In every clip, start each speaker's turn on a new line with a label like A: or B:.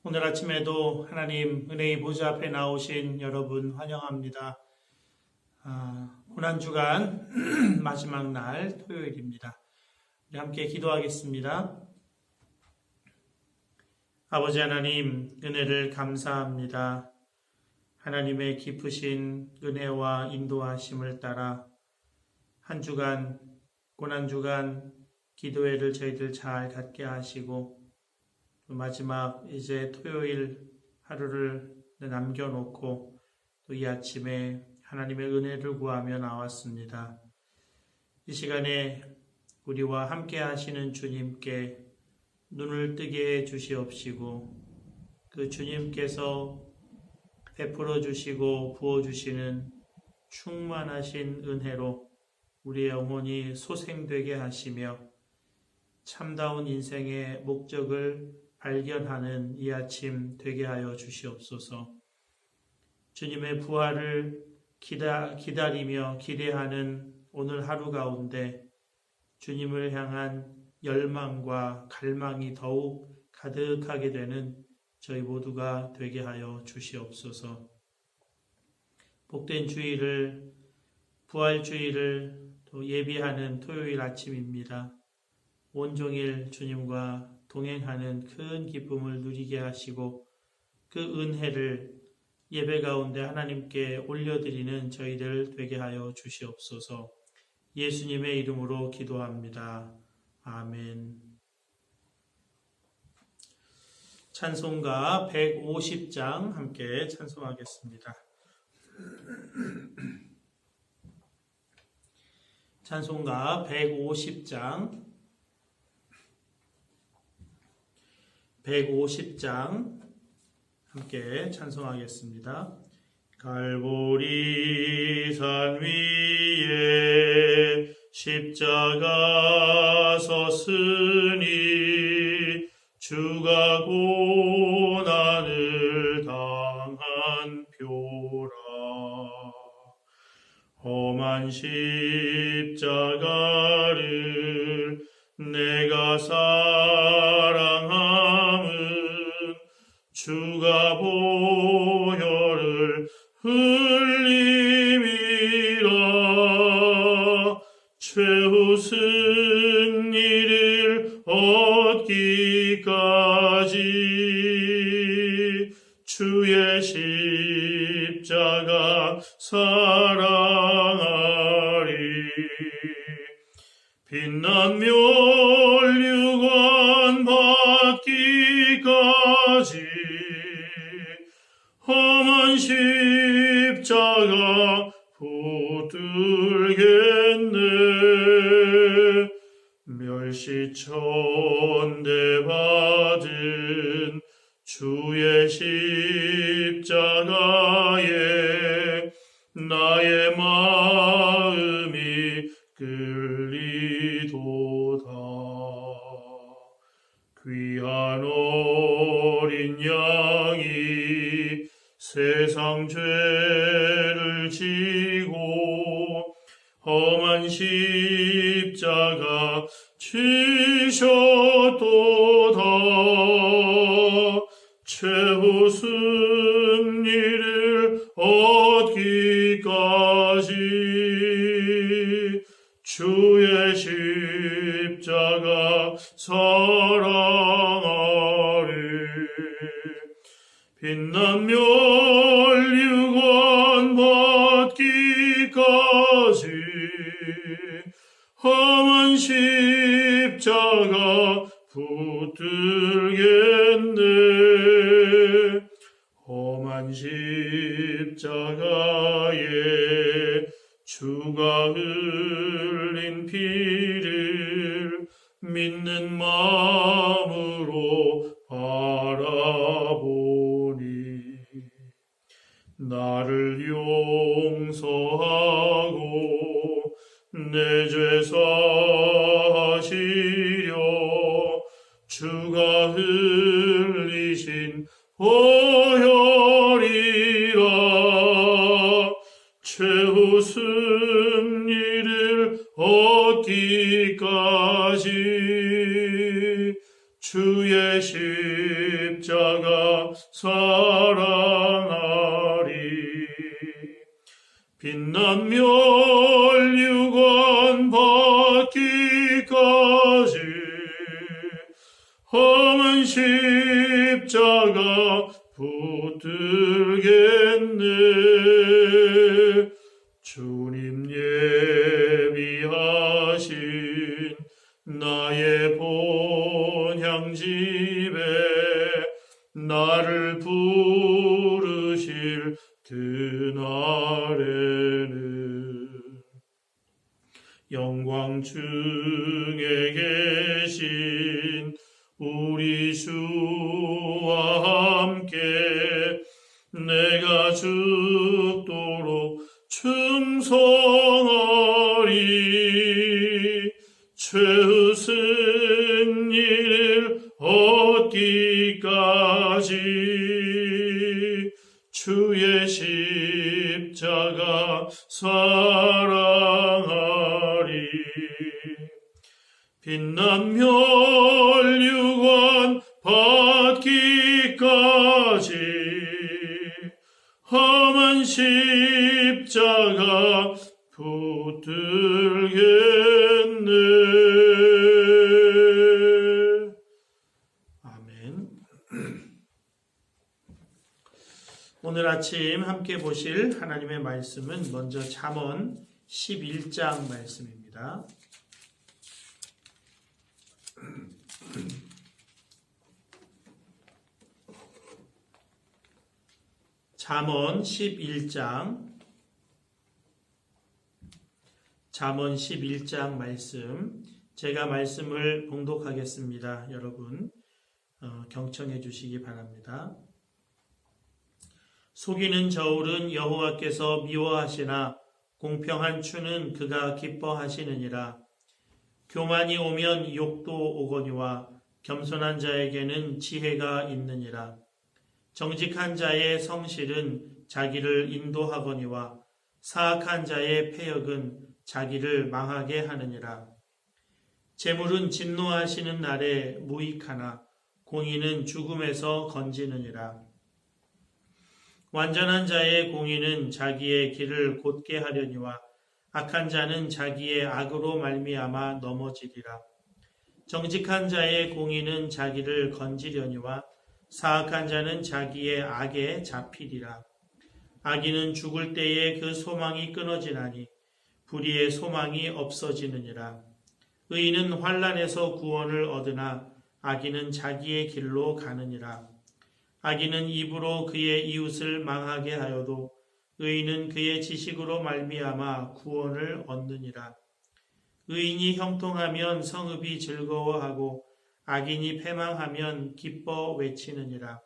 A: 오늘 아침에도 하나님 은혜의 보좌 앞에 나오신 여러분 환영합니다. 고난주간 마지막 날 토요일입니다. 우리 함께 기도하겠습니다. 아버지 하나님, 은혜를 감사합니다. 하나님의 깊으신 은혜와 인도하심을 따라 한 주간, 고난주간 기도회를 저희들 잘 갖게 하시고 마지막 이제 토요일 하루를 남겨놓고 또 이 아침에 하나님의 은혜를 구하며 나왔습니다. 이 시간에 우리와 함께 하시는 주님께 눈을 뜨게 해 주시옵시고 그 주님께서 베풀어 주시고 부어 주시는 충만하신 은혜로 우리의 영혼이 소생되게 하시며 참다운 인생의 목적을 발견하는 이 아침 되게 하여 주시옵소서. 주님의 부활을 기다리며 기대하는 오늘 하루 가운데 주님을 향한 열망과 갈망이 더욱 가득하게 되는 저희 모두가 되게 하여 주시옵소서. 복된 주일을, 부활주일을 또 예비하는 토요일 아침입니다. 온종일 주님과 동행하는 큰 기쁨을 누리게 하시고 그 은혜를 예배 가운데 하나님께 올려드리는 저희들 되게 하여 주시옵소서. 예수님의 이름으로 기도합니다. 아멘. 찬송가 150장 함께 찬송하겠습니다. 찬송가 150장 함께 찬송하겠습니다. 갈보리 산 위에 십자가 섰으니 주가 고난을 당한 표라. 험한 십자가를 내가 사랑함은 주가 보혈을 흘림이라. 최후 승리를 얻기까지 주의 십자가 사랑하리. 빛난 멸류관 받기까지 험한 십자가 붙들겠네. 멸시천대 받은 주의 십자가에 나의 마음이 끌리도다. 귀한 어린 양이 세상 죄를 지고 험한 십자가 지셨도다. 최후 승리를 얻기까지 주의 십자가 사랑하리. 빛난 멸류관 받기까지 험한 십자가 붙들겠네. 험한 십자가에 주가 흘린 피를 믿는 마음으로 바라보니 나를 용서하고 내 죄 사하시려 주가 흘리신 보혈이라. 최후 승리를 얻기까지 주의 주의 십자가 사랑하리. 빛난 멸류관 받기까지 험한 십자가 붙들겠네. 주님 예비하신 나의 본향집에 나를 부르실 그날에는 영광 중에 계신 우리 주와 함께 내가 죽도록 충성하리. 최후 승리를 얻기까지 주의 십자가 사랑하리. 빛난 멸류관 받기까지 험한 십자가 붙들겠네. 아멘. 오늘 아침 함께 보실 하나님의 말씀은 먼저 잠언 11장 말씀입니다. 잠언 11장 말씀, 제가 말씀을 봉독하겠습니다. 여러분 경청해 주시기 바랍니다. 속이는 저울은 여호와께서 미워하시나 공평한 추는 그가 기뻐하시느니라. 교만이 오면 욕도 오거니와 겸손한 자에게는 지혜가 있느니라. 정직한 자의 성실은 자기를 인도하거니와 사악한 자의 패역은 자기를 망하게 하느니라. 재물은 진노하시는 날에 무익하나 공의는 죽음에서 건지느니라. 완전한 자의 공의는 자기의 길을 곧게 하려니와 악한 자는 자기의 악으로 말미암아 넘어지리라. 정직한 자의 공의는 자기를 건지려니와 사악한 자는 자기의 악에 잡히리라. 악인은 죽을 때에 그 소망이 끊어지나니 불의의 소망이 없어지느니라. 의인은 환난에서 구원을 얻으나 악인은 자기의 길로 가느니라. 악인은 입으로 그의 이웃을 망하게 하여도 의인은 그의 지식으로 말미암아 구원을 얻느니라. 의인이 형통하면 성읍이 즐거워하고 악인이 패망하면 기뻐 외치느니라.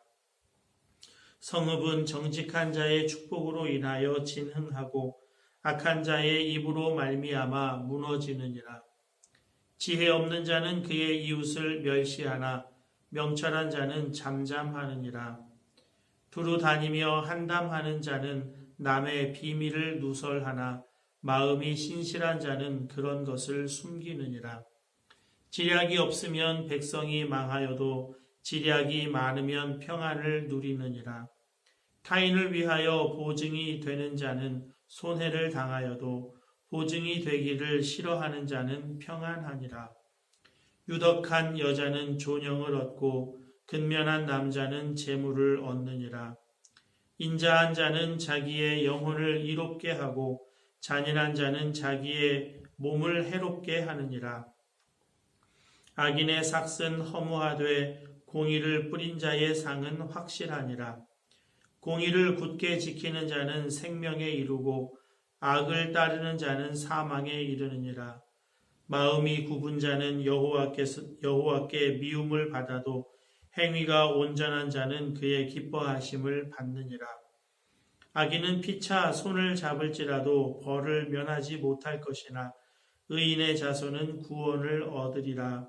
A: 성읍은 정직한 자의 축복으로 인하여 진흥하고 악한 자의 입으로 말미암아 무너지느니라. 지혜 없는 자는 그의 이웃을 멸시하나 명철한 자는 잠잠하느니라. 두루 다니며 한담하는 자는 남의 비밀을 누설하나 마음이 신실한 자는 그런 것을 숨기느니라. 지략이 없으면 백성이 망하여도 지략이 많으면 평안을 누리느니라. 타인을 위하여 보증이 되는 자는 손해를 당하여도 보증이 되기를 싫어하는 자는 평안하니라. 유덕한 여자는 존영을 얻고 근면한 남자는 재물을 얻느니라. 인자한 자는 자기의 영혼을 이롭게 하고 잔인한 자는 자기의 몸을 해롭게 하느니라. 악인의 삭은 허무하되 공의를 뿌린 자의 상은 확실하니라. 공의를 굳게 지키는 자는 생명에 이르고 악을 따르는 자는 사망에 이르느니라. 마음이 굽은 자는 여호와께 미움을 받아도 행위가 온전한 자는 그의 기뻐하심을 받느니라. 악인은 피차 손을 잡을지라도 벌을 면하지 못할 것이나 의인의 자손은 구원을 얻으리라.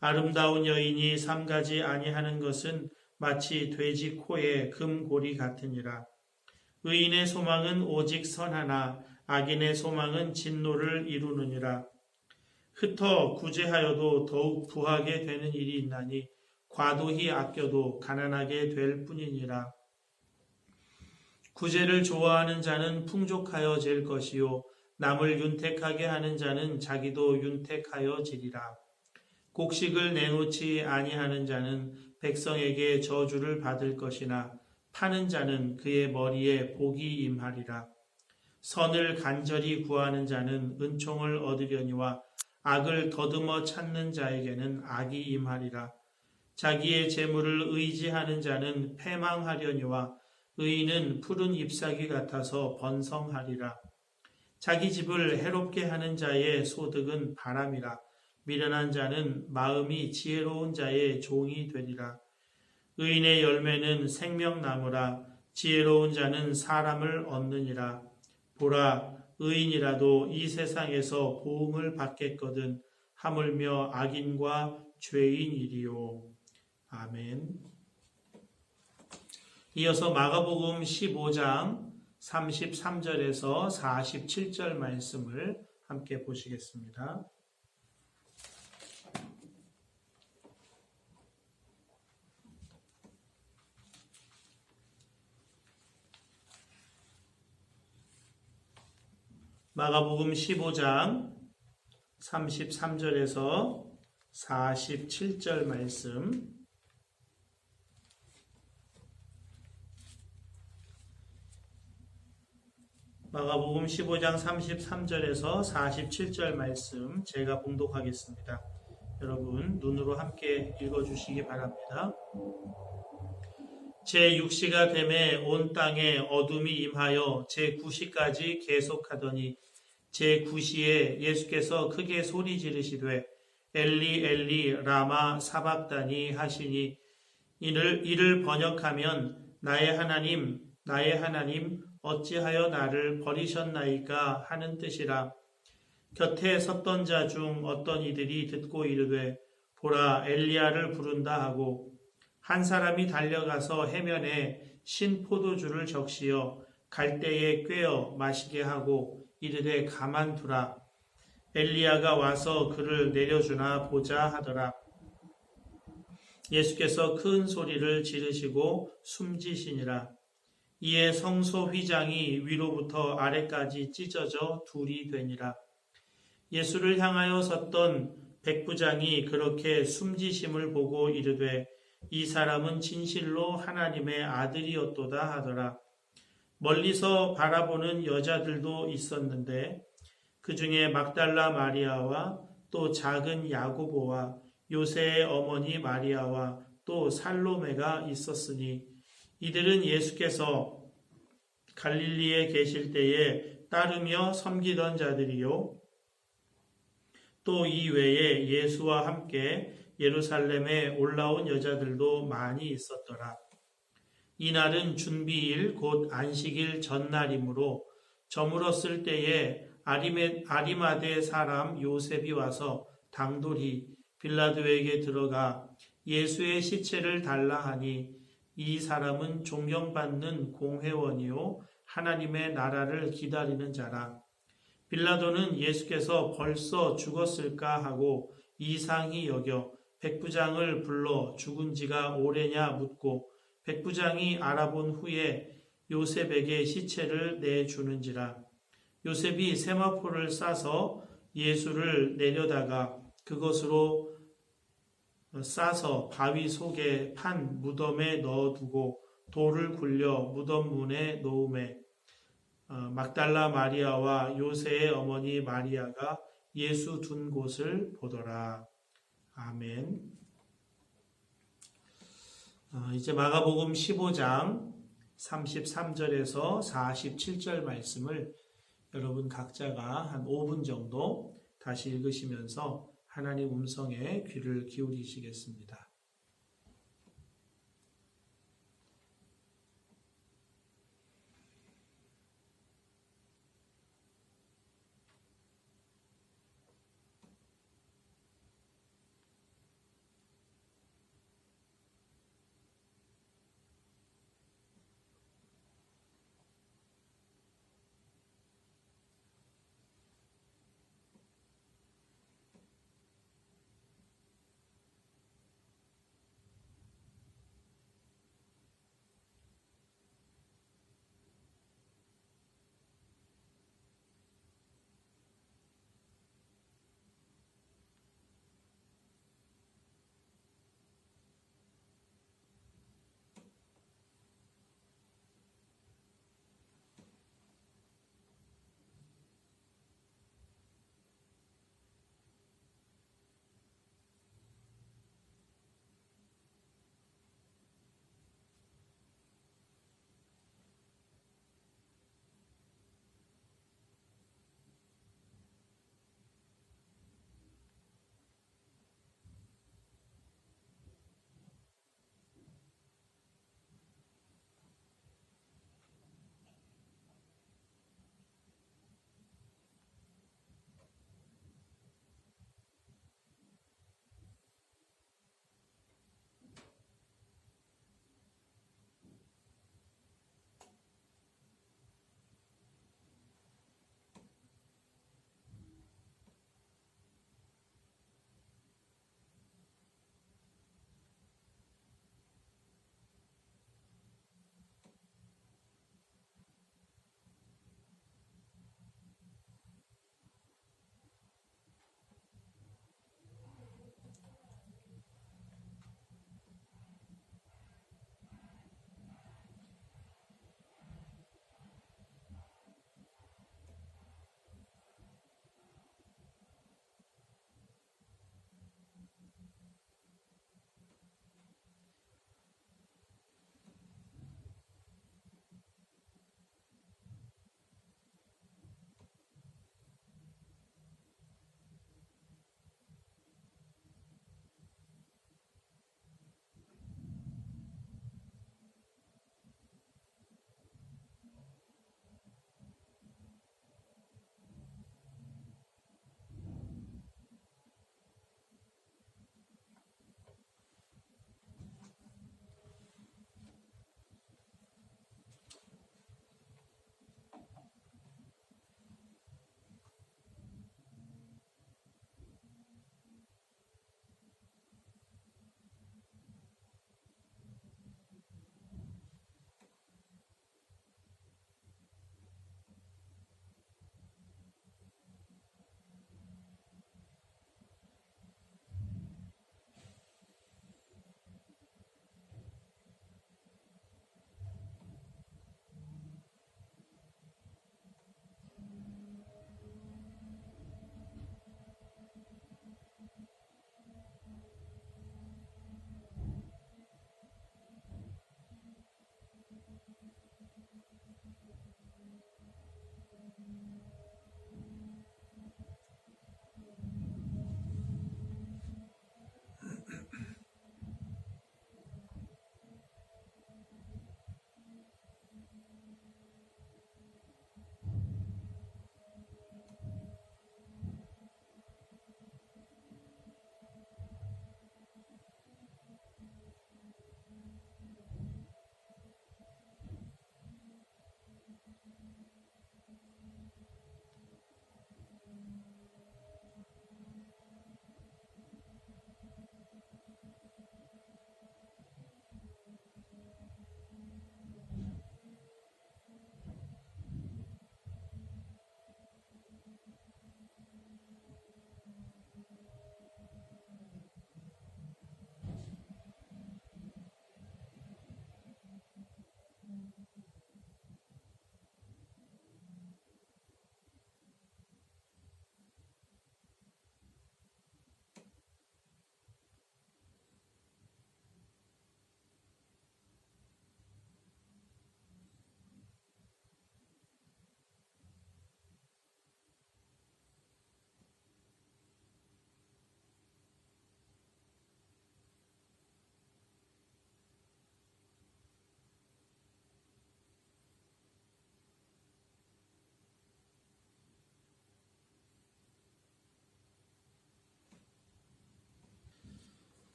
A: 아름다운 여인이 삼가지 아니하는 것은 마치 돼지 코에 금고리 같으니라. 의인의 소망은 오직 선하나 악인의 소망은 진노를 이루느니라. 흩어 구제하여도 더욱 부하게 되는 일이 있나니 과도히 아껴도 가난하게 될 뿐이니라. 구제를 좋아하는 자는 풍족하여 질 것이요 남을 윤택하게 하는 자는 자기도 윤택하여 지리라. 곡식을 내놓지 아니하는 자는 백성에게 저주를 받을 것이나 파는 자는 그의 머리에 복이 임하리라. 선을 간절히 구하는 자는 은총을 얻으려니와 악을 더듬어 찾는 자에게는 악이 임하리라. 자기의 재물을 의지하는 자는 패망하려니와 의인은 푸른 잎사귀 같아서 번성하리라. 자기 집을 해롭게 하는 자의 소득은 바람이라. 미련한 자는 마음이 지혜로운 자의 종이 되리라. 의인의 열매는 생명나무라. 지혜로운 자는 사람을 얻느니라. 보라, 의인이라도 이 세상에서 보응을 받겠거든 하물며 악인과 죄인이리요. 아멘. 이어서 마가복음 15장 33절에서 47절 말씀을 함께 보시겠습니다. 마가복음 15장 33절에서 47절 말씀. 마가복음 15장 33절에서 47절 말씀 제가 봉독하겠습니다. 여러분 눈으로 함께 읽어주시기 바랍니다. 제6시가 되매 온 땅에 어둠이 임하여 제9시까지 계속하더니 제9시에 예수께서 크게 소리 지르시되 엘리 엘리 라마 사박다니 하시니 이를 번역하면 나의 하나님 어찌하여 나를 버리셨나이까 하는 뜻이라. 곁에 섰던 자 중 어떤 이들이 듣고 이르되 보라 엘리야를 부른다 하고 한 사람이 달려가서 해면에 신 포도주를 적시어 갈대에 꿰어 마시게 하고 이르되 가만두라. 엘리야가 와서 그를 내려주나 보자 하더라. 예수께서 큰 소리를 지르시고 숨지시니라. 이에 성소 휘장이 위로부터 아래까지 찢어져 둘이 되니라. 예수를 향하여 섰던 백부장이 그렇게 숨지심을 보고 이르되 이 사람은 진실로 하나님의 아들이었도다 하더라. 멀리서 바라보는 여자들도 있었는데 그 중에 막달라 마리아와 또 작은 야고보와 요새의 어머니 마리아와 또 살로메가 있었으니 이들은 예수께서 갈릴리에 계실 때에 따르며 섬기던 자들이요 또 이 외에 예수와 함께 예루살렘에 올라온 여자들도 많이 있었더라. 이날은 준비일 곧 안식일 전날이므로 저물었을 때에 아리마대 사람 요셉이 와서 당돌이 빌라도에게 들어가 예수의 시체를 달라 하니 이 사람은 존경받는 공회원이요 하나님의 나라를 기다리는 자라. 빌라도는 예수께서 벌써 죽었을까 하고 이상히 여겨 백부장을 불러 죽은 지가 오래냐 묻고 백부장이 알아본 후에 요셉에게 시체를 내주는지라. 요셉이 세마포를 싸서 예수를 내려다가 그것으로 싸서 바위 속에 판 무덤에 넣어두고 돌을 굴려 무덤 문에 놓음에 막달라 마리아와 요새의 어머니 마리아가 예수 둔 곳을 보더라. 아멘. 이제 마가복음 15장 33절에서 47절 말씀을 여러분 각자가 한 5분 정도 다시 읽으시면서 하나님 음성에 귀를 기울이시겠습니다.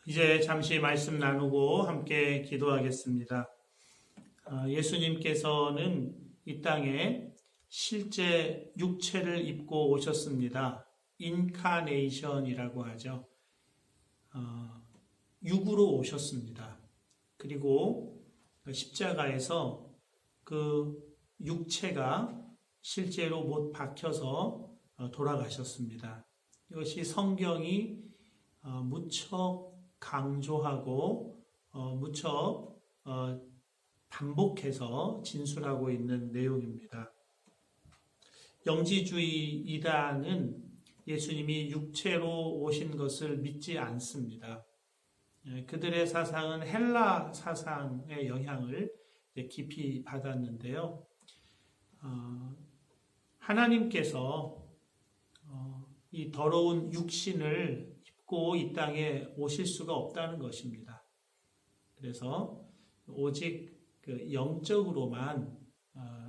A: 이제 잠시 말씀 나누고 함께 기도하겠습니다. 예수님께서는 이 땅에 실제 육체를 입고 오셨습니다. 인카네이션이라고 하죠. 육으로 오셨습니다. 그리고 십자가에서 그 육체가 실제로 못 박혀서 돌아가셨습니다. 이것이 성경이 무척 강조하고 무척 반복해서 진술하고 있는 내용입니다. 영지주의 이단은 예수님이 육체로 오신 것을 믿지 않습니다. 그들의 사상은 헬라 사상의 영향을 깊이 받았는데요. 하나님께서 이 더러운 육신을 입고 이 땅에 오실 수가 없다는 것입니다. 그래서 오직 그 영적으로만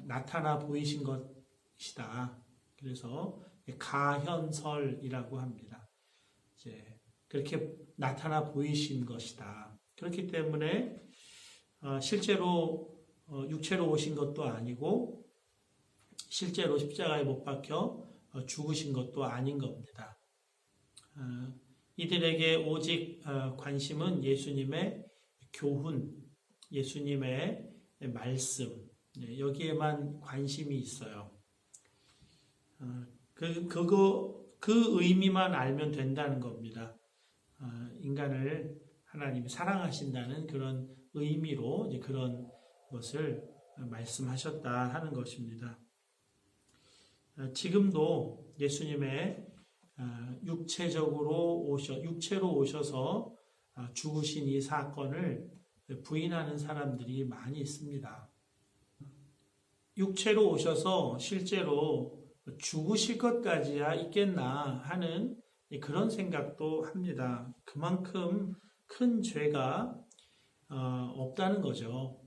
A: 나타나 보이신 것이다. 그래서 가현설이라고 합니다. 이제 그렇게 나타나 보이신 것이다. 그렇기 때문에 실제로 육체로 오신 것도 아니고 실제로 십자가에 못 박혀 죽으신 것도 아닌 겁니다. 이들에게 오직 관심은 예수님의 교훈, 예수님의 말씀, 여기에만 관심이 있어요. 그 의미만 알면 된다는 겁니다. 인간을 하나님이 사랑하신다는 그런 의미로 이제 그런 것을 말씀하셨다 하는 것입니다. 지금도 예수님의 육체로 오셔서 죽으신 이 사건을 부인하는 사람들이 많이 있습니다. 육체로 오셔서 실제로 죽으실 것까지야 있겠나 하는 그런 생각도 합니다. 그만큼 큰 죄가 없다는 거죠.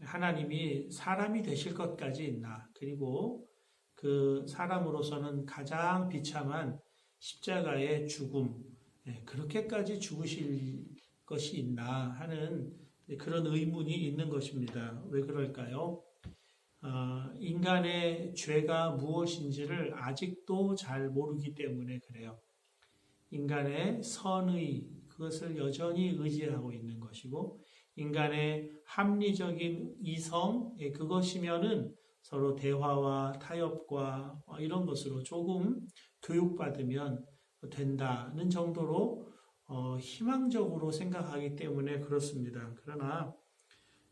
A: 하나님이 사람이 되실 것까지 있나, 그리고 그 사람으로서는 가장 비참한 십자가의 죽음, 그렇게까지 죽으실 것이 있나 하는 그런 의문이 있는 것입니다. 왜 그럴까요? 인간의 죄가 무엇인지를 아직도 잘 모르기 때문에 그래요. 인간의 선의, 그것을 여전히 의지하고 있는 것이고, 인간의 합리적인 이성, 그것이면은 서로 대화와 타협과 이런 것으로 조금 교육받으면 된다는 정도로 희망적으로 생각하기 때문에 그렇습니다. 그러나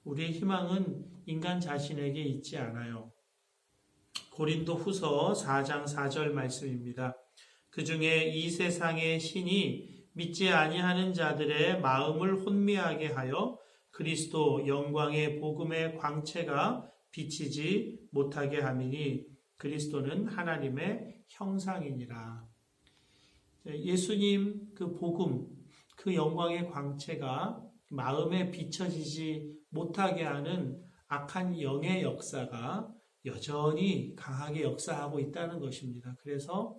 A: 우리의 희망은 인간 자신에게 있지 않아요. 고린도 후서 4장 4절 말씀입니다. 그 중에 이 세상의 신이 믿지 아니하는 자들의 마음을 혼미하게 하여 그리스도 영광의 복음의 광채가 비치지 못하게 함이니 그리스도는 하나님의 형상이니라. 예수님 그 복음, 그 영광의 광채가 마음에 비춰지지 못하게 하는 악한 영의 역사가 여전히 강하게 역사하고 있다는 것입니다. 그래서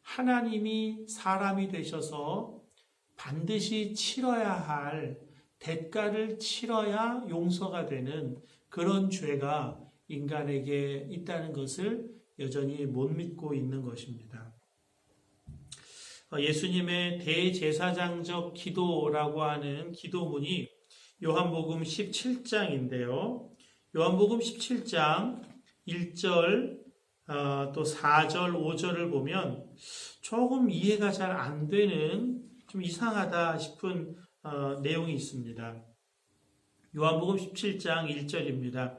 A: 하나님이 사람이 되셔서 반드시 치러야 할 대가를 치러야 용서가 되는 그런 죄가 인간에게 있다는 것을 여전히 못 믿고 있는 것입니다. 예수님의 대제사장적 기도라고 하는 기도문이 요한복음 17장인데요. 요한복음 17장 1절 또 4절, 5절을 보면 조금 이해가 잘 안 되는 좀 이상하다 싶은 내용이 있습니다. 요한복음 17장 1절입니다.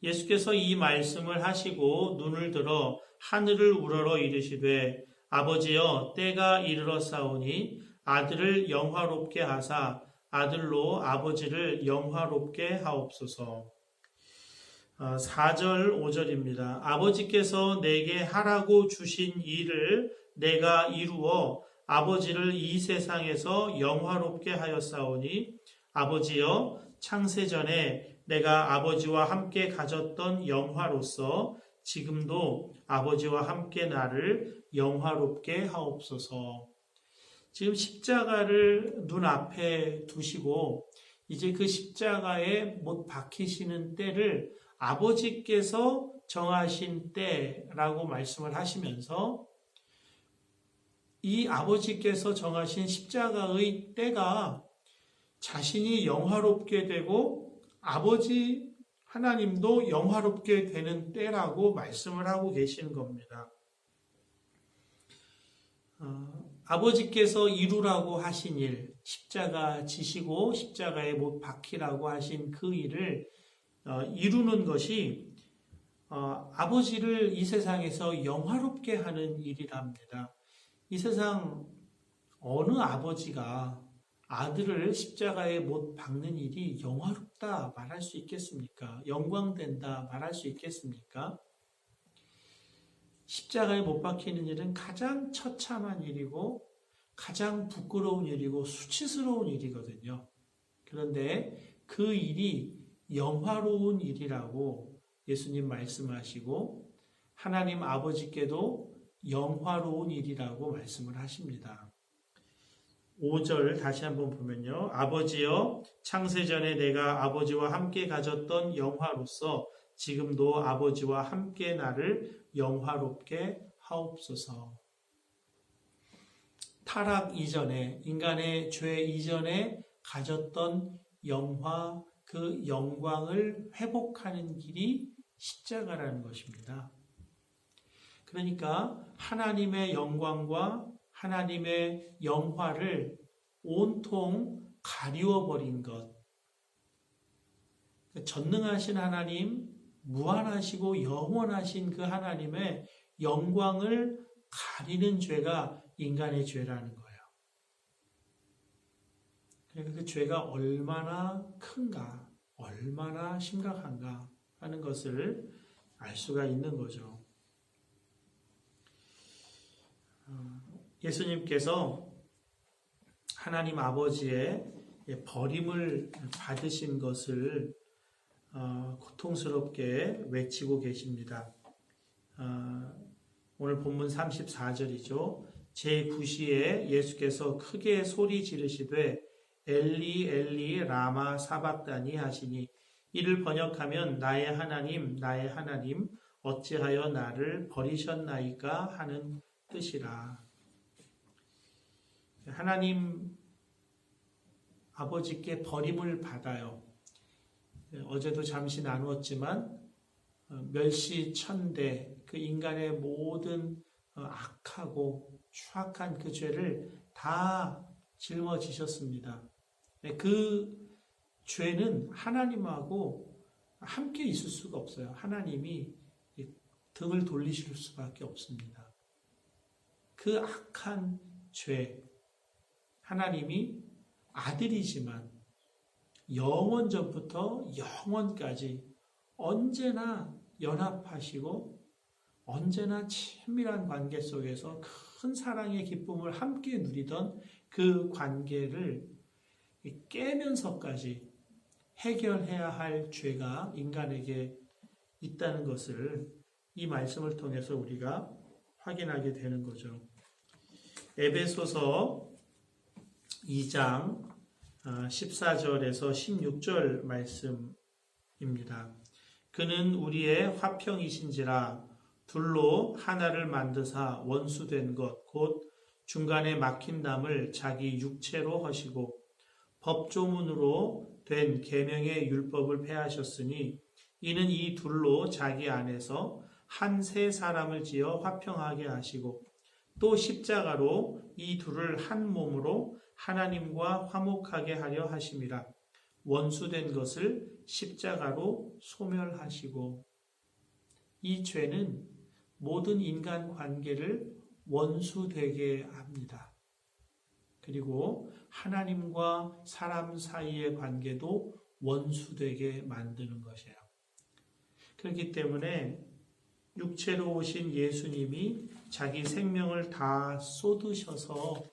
A: 예수께서 이 말씀을 하시고 눈을 들어 하늘을 우러러 이르시되 아버지여 때가 이르렀사오니 아들을 영화롭게 하사 아들로 아버지를 영화롭게 하옵소서. 4절 5절입니다. 아버지께서 내게 하라고 주신 일을 내가 이루어 아버지를 이 세상에서 영화롭게 하였사오니 아버지여 창세전에 내가 아버지와 함께 가졌던 영화로서 지금도 아버지와 함께 나를 영화롭게 하옵소서. 지금 십자가를 눈앞에 두시고 이제 그 십자가에 못 박히시는 때를 아버지께서 정하신 때라고 말씀을 하시면서 이 아버지께서 정하신 십자가의 때가 자신이 영화롭게 되고 아버지 하나님도 영화롭게 되는 때라고 말씀을 하고 계시는 겁니다. 아버지께서 이루라고 하신 일, 십자가 지시고 십자가에 못 박히라고 하신 그 일을 이루는 것이 아버지를 이 세상에서 영화롭게 하는 일이랍니다. 이 세상 어느 아버지가 아들을 십자가에 못 박는 일이 영화롭다 말할 수 있겠습니까? 영광된다 말할 수 있겠습니까? 십자가에 못 박히는 일은 가장 처참한 일이고 가장 부끄러운 일이고 수치스러운 일이거든요. 그런데 그 일이 영화로운 일이라고 예수님 말씀하시고 하나님 아버지께도 영화로운 일이라고 말씀을 하십니다. 5절 다시 한번 보면요. 아버지여 창세전에 내가 아버지와 함께 가졌던 영화로서 지금도 아버지와 함께 나를 영화롭게 하옵소서. 타락 이전에 인간의 죄 이전에 가졌던 영화 그 영광을 회복하는 길이 십자가라는 것입니다. 그러니까 하나님의 영광과 하나님의 영화를 온통 가리워버린 것. 전능하신 하나님, 무한하시고 영원하신 그 하나님의 영광을 가리는 죄가 인간의 죄라는 거예요. 그러니까 그 죄가 얼마나 큰가, 얼마나 심각한가 하는 것을 알 수가 있는 거죠. 예수님께서 하나님 아버지의 버림을 받으신 것을 고통스럽게 외치고 계십니다. 오늘 본문 34절이죠. 제9시에 예수께서 크게 소리 지르시되 엘리 엘리 라마 사박다니 하시니 이를 번역하면 나의 하나님 어찌하여 나를 버리셨나이까 하는 뜻이라. 하나님 아버지께 버림을 받아요. 어제도 잠시 나누었지만 멸시천대 그 인간의 모든 악하고 추악한 그 죄를 다 짊어지셨습니다. 그 죄는 하나님하고 함께 있을 수가 없어요. 하나님이 등을 돌리실 수밖에 없습니다. 그 악한 죄, 하나님이 아들이지만 영원전부터 영원까지 언제나 연합하시고 언제나 친밀한 관계 속에서 큰 사랑의 기쁨을 함께 누리던 그 관계를 깨면서까지 해결해야 할 죄가 인간에게 있다는 것을 이 말씀을 통해서 우리가 확인하게 되는 거죠. 에베소서 2장 14절에서 16절 말씀입니다. 그는 우리의 화평이신지라 둘로 하나를 만드사 원수된 것 곧 중간에 막힌 담을 자기 육체로 하시고 법조문으로 된 계명의 율법을 폐하셨으니 이는 이 둘로 자기 안에서 한 새 사람을 지어 화평하게 하시고 또 십자가로 이 둘을 한 몸으로 하나님과 화목하게 하려 하심이라. 원수된 것을 십자가로 소멸하시고. 이 죄는 모든 인간 관계를 원수되게 합니다. 그리고 하나님과 사람 사이의 관계도 원수되게 만드는 것이에요. 그렇기 때문에 육체로 오신 예수님이 자기 생명을 다 쏟으셔서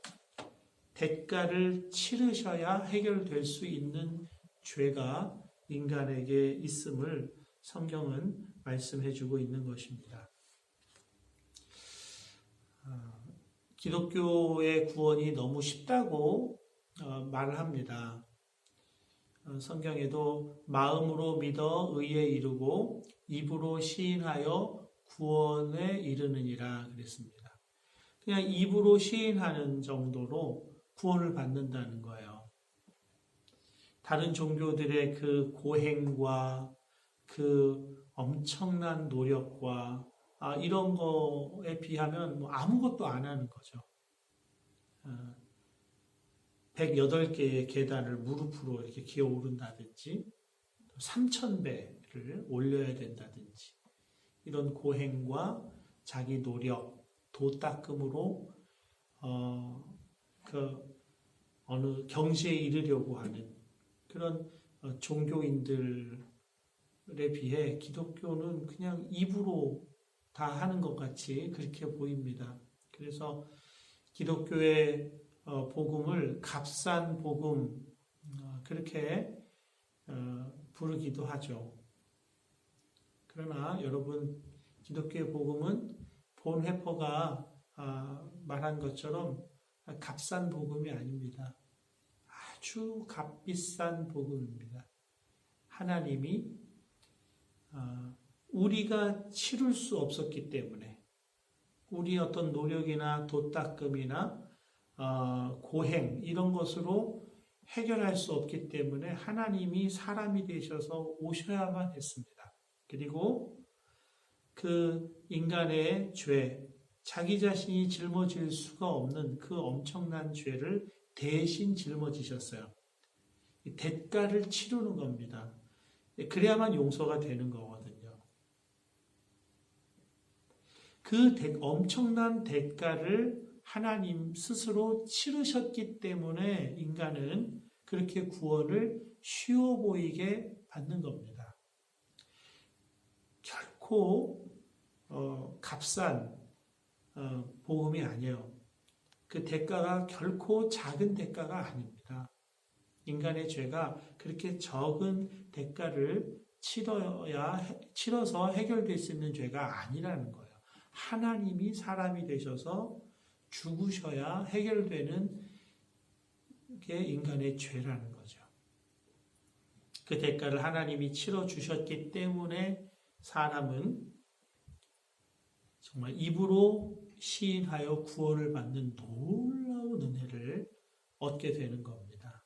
A: 대가를 치르셔야 해결될 수 있는 죄가 인간에게 있음을 성경은 말씀해 주고 있는 것입니다. 기독교의 구원이 너무 쉽다고 말을 합니다. 성경에도 마음으로 믿어 의에 이르고 입으로 시인하여 구원에 이르느니라 그랬습니다. 그냥 입으로 시인하는 정도로 구원을 받는다는 거예요. 다른 종교들의 그 고행과 그 엄청난 노력과 이런 거에 비하면 뭐 아무것도 안 하는 거죠. 108개의 계단을 무릎으로 이렇게 기어 오른다든지 3000배를 올려야 된다든지 이런 고행과 자기 노력, 도닦음으로 어느 경지에 이르려고 하는 그런 종교인들에 비해 기독교는 그냥 입으로 다 하는 것 같이 그렇게 보입니다. 그래서 기독교의 복음을 값싼 복음 그렇게 부르기도 하죠. 그러나 여러분 기독교의 복음은 본 회퍼가 말한 것처럼 값싼 복음이 아닙니다. 아주 값비싼 복음입니다. 하나님이 우리가 치룰 수 없었기 때문에 우리 어떤 노력이나 도닦음이나 고행 이런 것으로 해결할 수 없기 때문에 하나님이 사람이 되셔서 오셔야만 했습니다. 그리고 그 인간의 죄, 자기 자신이 짊어질 수가 없는 그 엄청난 죄를 대신 짊어지셨어요. 대가를 치르는 겁니다. 그래야만 용서가 되는 거거든요. 그 엄청난 대가를 하나님 스스로 치르셨기 때문에 인간은 그렇게 구원을 쉬워 보이게 받는 겁니다. 결코 값싼 복음이 아니에요. 그 대가가 결코 작은 대가가 아닙니다. 인간의 죄가 그렇게 적은 대가를 치러서 해결될 수 있는 죄가 아니라는 거예요. 하나님이 사람이 되셔서 죽으셔야 해결되는 게 인간의 죄라는 거죠. 그 대가를 하나님이 치러주셨기 때문에 사람은 정말 입으로 시인하여 구원을 받는 놀라운 은혜를 얻게 되는 겁니다.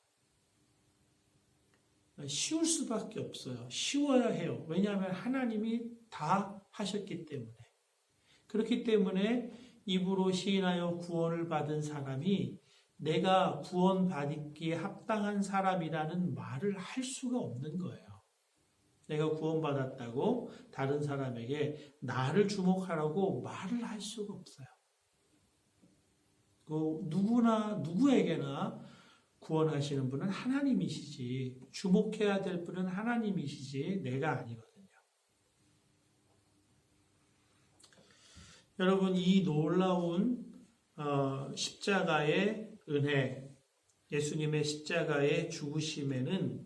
A: 쉬울 수밖에 없어요. 쉬워야 해요. 왜냐하면 하나님이 다 하셨기 때문에. 그렇기 때문에 입으로 시인하여 구원을 받은 사람이 내가 구원받기에 합당한 사람이라는 말을 할 수가 없는 거예요. 내가 구원받았다고 다른 사람에게 나를 주목하라고 말을 할 수가 없어요. 누구에게나 구원하시는 분은 하나님이시지, 주목해야 될 분은 하나님이시지 내가 아니거든요. 여러분, 이 놀라운 십자가의 은혜, 예수님의 십자가의 죽으심에는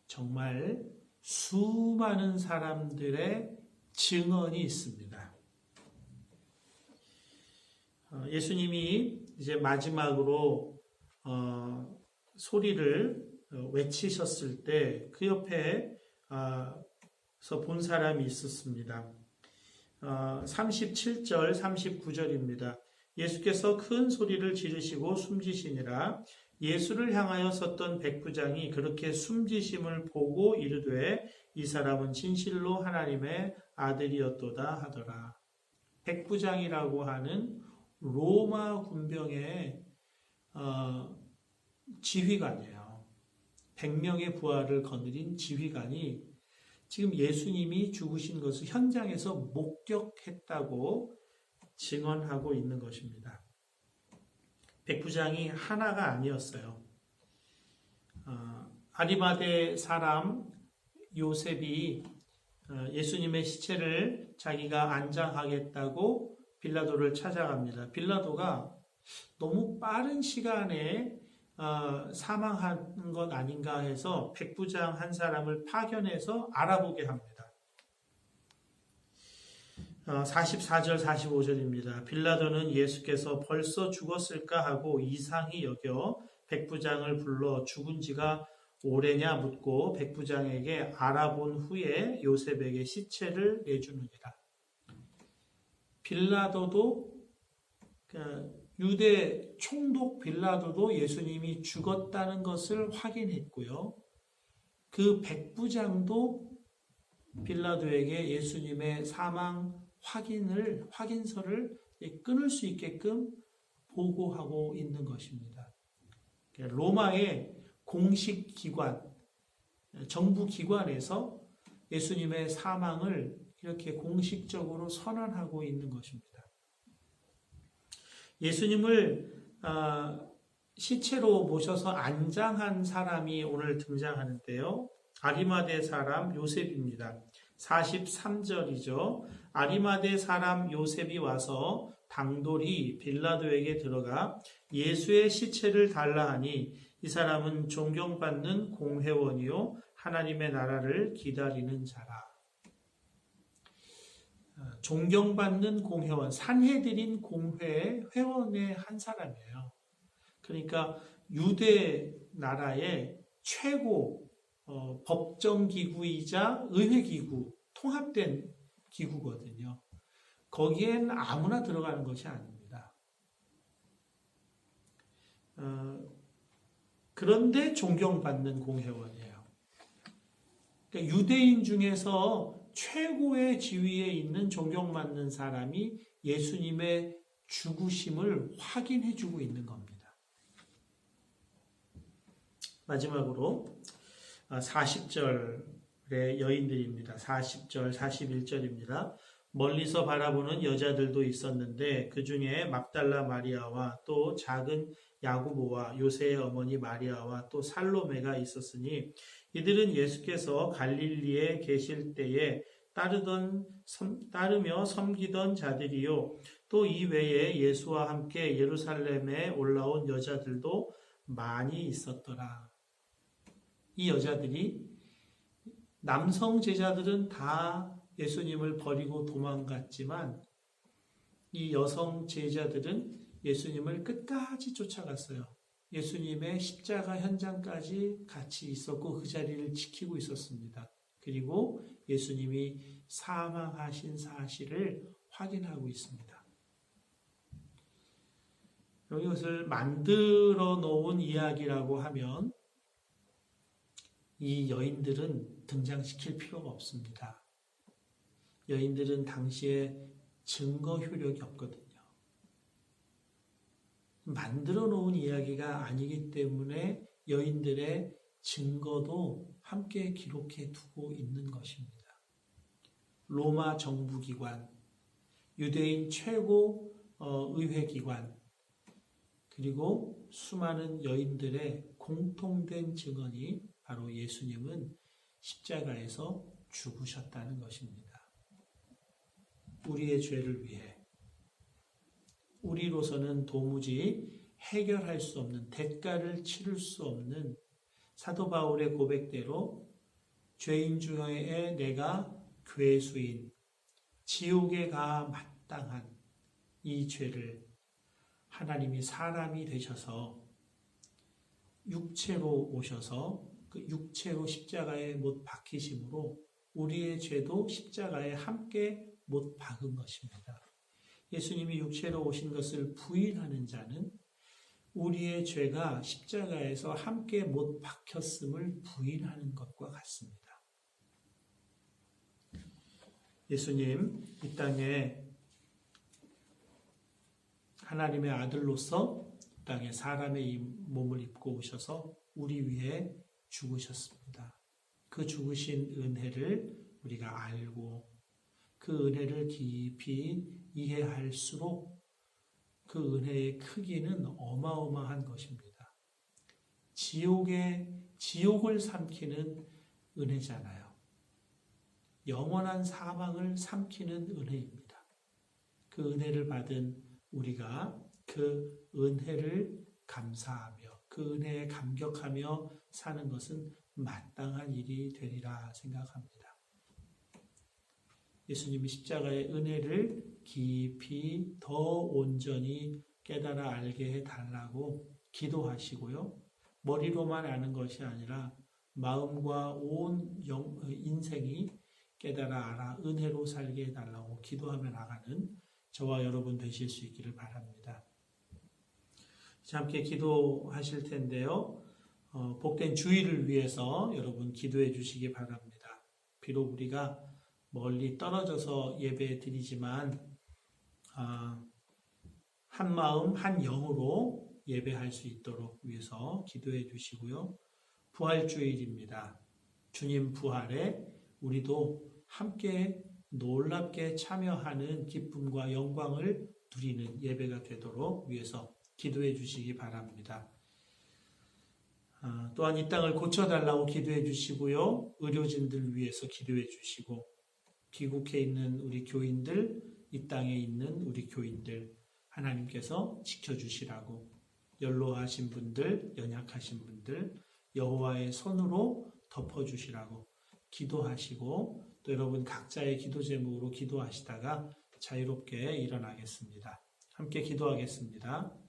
A: 정말 수많은 사람들의 증언이 있습니다. 예수님이 이제 마지막으로 소리를 외치셨을 때 그 옆에서 본 사람이 있었습니다. 37절, 39절입니다. 예수께서 큰 소리를 지르시고 숨지시니라. 예수를 향하여 섰던 백부장이 그렇게 숨지심을 보고 이르되 이 사람은 진실로 하나님의 아들이었도다 하더라. 백부장이라고 하는 로마 군병의 지휘관이에요. 100명의 부하를 거느린 지휘관이 지금 예수님이 죽으신 것을 현장에서 목격했다고 증언하고 있는 것입니다. 백부장이 하나가 아니었어요. 아리마대 사람 요셉이 예수님의 시체를 자기가 안장하겠다고 빌라도를 찾아갑니다. 빌라도가 너무 빠른 시간에 사망한 것 아닌가 해서 백부장 한 사람을 파견해서 알아보게 합니다. 44절 45절입니다. 빌라도는 예수께서 벌써 죽었을까 하고 이상히 여겨 백부장을 불러 죽은 지가 오래냐 묻고 백부장에게 알아본 후에 요셉에게 시체를 내주느니라. 빌라도도 유대 총독 빌라도도 예수님이 죽었다는 것을 확인했고요. 그 백부장도 빌라도에게 예수님의 사망 확인서를 끊을 수 있게끔 보고하고 있는 것입니다. 로마의 공식 기관, 정부 기관에서 예수님의 사망을 이렇게 공식적으로 선언하고 있는 것입니다. 예수님을 시체로 모셔서 안장한 사람이 오늘 등장하는데요. 아리마대 사람 요셉입니다. 43절이죠. 아리마대 사람 요셉이 와서 당돌이 빌라도에게 들어가 예수의 시체를 달라 하니 이 사람은 존경받는 공회원이요 하나님의 나라를 기다리는 자라. 존경받는 공회원, 산헤드린 공회의 회원의 한 사람이에요. 그러니까 유대 나라의 최고 법정기구이자 의회기구, 통합된 기구거든요. 거기엔 아무나 들어가는 것이 아닙니다. 그런데 존경받는 공회원이에요. 그러니까 유대인 중에서 최고의 지위에 있는 존경받는 사람이 예수님의 죽으심을 확인해주고 있는 겁니다. 마지막으로 40절의 여인들입니다. 40절, 41절입니다. 멀리서 바라보는 여자들도 있었는데 그 중에 막달라 마리아와 또 작은 야고보와 요새의 어머니 마리아와 또 살로메가 있었으니 이들은 예수께서 갈릴리에 계실 때에 따르며 섬기던 자들이요 또 이 외에 예수와 함께 예루살렘에 올라온 여자들도 많이 있었더라. 이 여자들이 남성 제자들은 다 예수님을 버리고 도망갔지만 이 여성 제자들은 예수님을 끝까지 쫓아갔어요. 예수님의 십자가 현장까지 같이 있었고 그 자리를 지키고 있었습니다. 그리고 예수님이 사망하신 사실을 확인하고 있습니다. 이것을 만들어 놓은 이야기라고 하면 이 여인들은 등장시킬 필요가 없습니다. 여인들은 당시에 증거 효력이 없거든요. 만들어 놓은 이야기가 아니기 때문에 여인들의 증거도 함께 기록해 두고 있는 것입니다. 로마 정부기관, 유대인 최고 의회기관, 그리고 수많은 여인들의 공통된 증언이 바로 예수님은 십자가에서 죽으셨다는 것입니다. 우리의 죄를 위해 우리로서는 도무지 해결할 수 없는 대가를 치를 수 없는 사도 바울의 고백대로 죄인 중에 내가 괴수인 지옥에 가 마땅한 이 죄를 하나님이 사람이 되셔서 육체로 오셔서 그 육체로 십자가에 못 박히심으로 우리의 죄도 십자가에 함께 못 박은 것입니다. 예수님이 육체로 오신 것을 부인하는 자는 우리의 죄가 십자가에서 함께 못 박혔음을 부인하는 것과 같습니다. 예수님 이 땅에 하나님의 아들로서 이 땅에 사람의 몸을 입고 오셔서 우리 위해 죽으셨습니다. 그 죽으신 은혜를 우리가 알고 그 은혜를 깊이 이해할수록 그 은혜의 크기는 어마어마한 것입니다. 지옥을 삼키는 은혜잖아요. 영원한 사망을 삼키는 은혜입니다. 그 은혜를 받은 우리가 그 은혜를 감사하며 그 은혜에 감격하며 사는 것은 마땅한 일이 되리라 생각합니다. 예수님이 십자가의 은혜를 깊이 더 온전히 깨달아 알게 해달라고 기도하시고요. 머리로만 아는 것이 아니라 마음과 온 인생이 깨달아 알아 은혜로 살게 해달라고 기도하며 나가는 저와 여러분 되실 수 있기를 바랍니다. 함께 기도하실 텐데요. 복된 주일을 위해서 여러분 기도해 주시기 바랍니다. 비록 우리가 멀리 떨어져서 예배 드리지만 한 마음 한 영으로 예배할 수 있도록 위해서 기도해 주시고요. 부활주일입니다. 주님 부활에 우리도 함께 놀랍게 참여하는 기쁨과 영광을 누리는 예배가 되도록 위해서 기도해 주시기 바랍니다. 또한 이 땅을 고쳐달라고 기도해 주시고요. 의료진들 위해서 기도해 주시고 귀국해 있는 우리 교인들, 이 땅에 있는 우리 교인들 하나님께서 지켜주시라고 연로하신 분들, 연약하신 분들 여호와의 손으로 덮어주시라고 기도하시고 또 여러분 각자의 기도 제목으로 기도하시다가 자유롭게 일어나겠습니다. 함께 기도하겠습니다.